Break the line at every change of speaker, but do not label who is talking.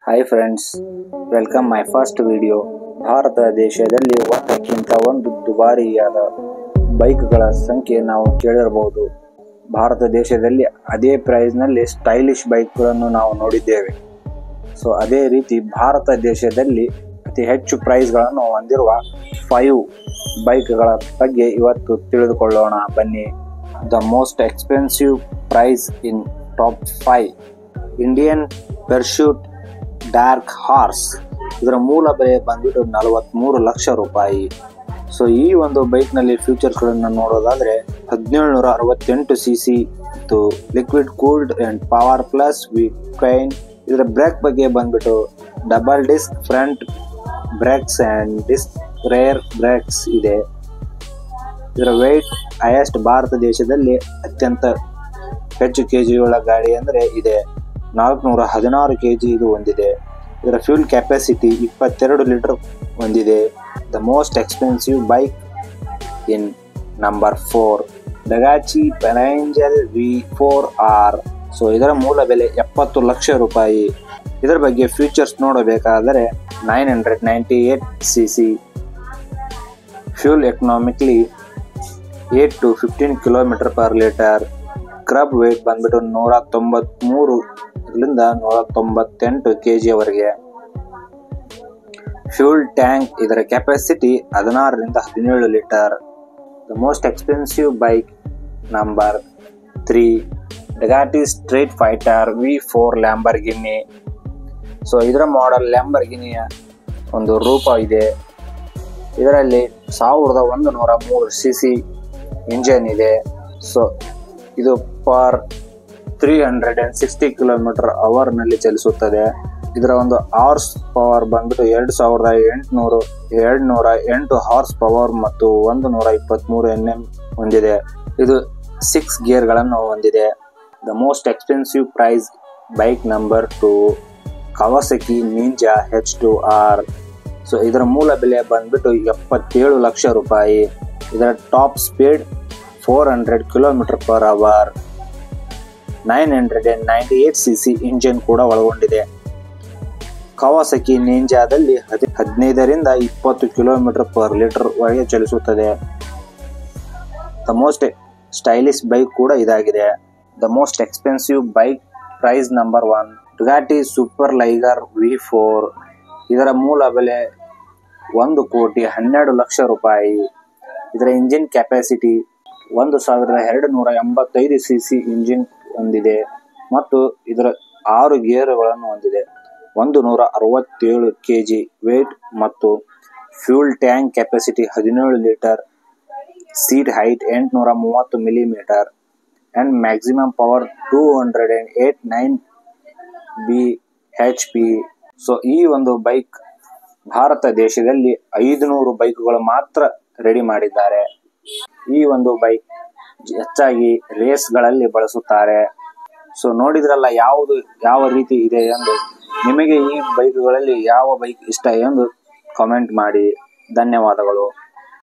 Hi friends, welcome my first video. Bharat ದೇಶದಲ್ಲಿ ಒಂದಕ್ಕಿಂತ ಒಂದು ದುಬಾರಿಯಾದ ಬೈಕ್ಗಳ ಸಂಖ್ಯೆ ನಾವು ಕೇಳಿರಬಹುದು. ಭಾರತ ದೇಶದಲ್ಲಿ ಅದೇ ಪ್ರೈಸ್ನಲ್ಲಿ ಸ್ಟೈಲಿಶ್ ಬೈಕ್ಗಳನ್ನು ನಾವು ನೋಡಿದ್ದೇವೆ. ಸೊ ಅದೇ ರೀತಿ ಭಾರತ ದೇಶದಲ್ಲಿ ಅತಿ ಹೆಚ್ಚು ಪ್ರೈಸ್ಗಳನ್ನು ಹೊಂದಿರುವ 5 ಬೈಕ್ಗಳ ಬಗ್ಗೆ ಇವತ್ತು ತಿಳಿದುಕೊಳ್ಳೋಣ ಬನ್ನಿ. The most expensive price in top 5 Indian pursuit dark horse. ಇದರ ಮೂಲ ಬೆಲೆ ಬಂದ್ಬಿಟ್ಟು 43 ಲಕ್ಷ ರೂಪಾಯಿ. ಸೊ ಈ ಒಂದು ಬೈಕ್ನಲ್ಲಿ ಫೀಚರ್ಸ್ಗಳನ್ನು ನೋಡೋದಾದರೆ 1768 cc ಮತ್ತು liquid cooled and power plus ವಿಕ್ರೈನ್. ಇದರ ಬ್ರೇಕ್ ಬಗ್ಗೆ ಬಂದ್ಬಿಟ್ಟು double disc front brakes and disc rear brakes ಇದೆ. ಇದರ ವೆಯ್ಟ್ ಹೈಯೆಸ್ಟ್ ಭಾರತ ದೇಶದಲ್ಲಿ ಅತ್ಯಂತ ಹೆಚ್ಚು ಕೆಜಿಯುಳ್ಳ ಗಾಡಿ ಅಂದರೆ ಇದೆ 416 kg ಇದು ಹೊಂದಿದೆ. ಇದರ ಫ್ಯೂಲ್ ಕೆಪಾಸಿಟಿ 22 ಲೀಟರ್ ಹೊಂದಿದೆ. The most expensive bike in number 4 ಡಗಾಚಿ ಪೆನೆಂಜಲ್ V4R. So ಇದರ ಮೂಲ ಬೆಲೆ 70 ಲಕ್ಷ ರೂಪಾಯಿ. ಇದರ ಬಗ್ಗೆ ಫೀಚರ್ಸ್ ನೋಡಬೇಕಾದರೆ 998 cc, fuel economically 8 to 15 km/L. Curb weight ಬಂದ್ಬಿಟ್ಟು 193ರಿಂದ 198 kg ವರೆಗೆ. ಫ್ಯೂಲ್ ಟ್ಯಾಂಕ್ ಇದರ ಕೆಪಾಸಿಟಿ 16ರಿಂದ 17 litre. The most expensive bike number 3 Ducati Street Fighter V4 Lamborghini. So ಇದರ ಮಾಡೆಲ್ ಲ್ಯಾಂಬರ್ಗಿನಿಯ ಒಂದು ರೂಪ ಇದೆ. ಇದರಲ್ಲಿ 1103 cc ಇಂಜಿನ್ ಇದೆ. ಸೊ ಇದು ಪರ್ 360 km/h ನಲ್ಲಿ ಚಲಿಸುತ್ತದೆ. ಇದರ ಒಂದು ಹಾರ್ಸ್ ಪವರ್ ಬಂದ್ಬಿಟ್ಟು 208 ಹಾರ್ಸ್ ಪವರ್ ಮತ್ತು 123 Nm ಹೊಂದಿದೆ. ಇದು 6 ಗೇರ್ಗಳನ್ನು ಹೊಂದಿದೆ. The most expensive price bike number 2 Kawasaki Ninja H2R. So ಇದರ ಮೂಲ ಬೆಲೆ ಬಂದ್ಬಿಟ್ಟು 77 ಲಕ್ಷ ರೂಪಾಯಿ. ಇದರ top speed 400 km/h, 998 cc engine ಕೂಡ ಒಳಗೊಂಡಿದೆ. ಕವಾಸಕಿ ನಿಂಜಾದಲ್ಲಿ 15ರಿಂದ 20 km/L ವರೆಗೆ ಚಲಿಸುತ್ತದೆ. ದ ಮೋಸ್ಟ್ ಸ್ಟೈಲಿಶ್ ಬೈಕ್ ಕೂಡ ಇದಾಗಿದೆ. The most expensive bike price number 1 Ducati Superleggera V4. ಇದರ ಮೂಲ ಬೆಲೆ 1,12 ಲಕ್ಷ ರೂಪಾಯಿ. ಇದರ ಇಂಜಿನ್ ಕೆಪಾಸಿಟಿ 1285 cc ಇಂಜಿನ್ ಹೊಂದಿದೆ ಮತ್ತು ಇದರ 6 ಗೇರುಗಳನ್ನು ಹೊಂದಿದೆ. 167 kg ವೇಟ್ ಮತ್ತು fuel tank capacity 17 litre. Seat height 830 millimetre and maximum power 289 bhp. So ಈ ಒಂದು ಬೈಕ್ ಭಾರತ ದೇಶದಲ್ಲಿ 500 ಬೈಕ್ಗಳು ಮಾತ್ರ ರೆಡಿ ಮಾಡಿದ್ದಾರೆ. ಈ ಒಂದು ಬೈಕ್ ಹೆಚ್ಚಾಗಿ ರೇಸ್ಗಳಲ್ಲಿ ಬಳಸುತ್ತಾರೆ. ಸೊ ನೋಡಿದ್ರಲ್ಲ ಯಾವ ರೀತಿ ಇದೆ ಎಂದು. ನಿಮಗೆ ಈ ಬೈಕ್ಗಳಲ್ಲಿ ಯಾವ ಬೈಕ್ ಇಷ್ಟ ಎಂದು ಕಾಮೆಂಟ್ ಮಾಡಿ. ಧನ್ಯವಾದಗಳು.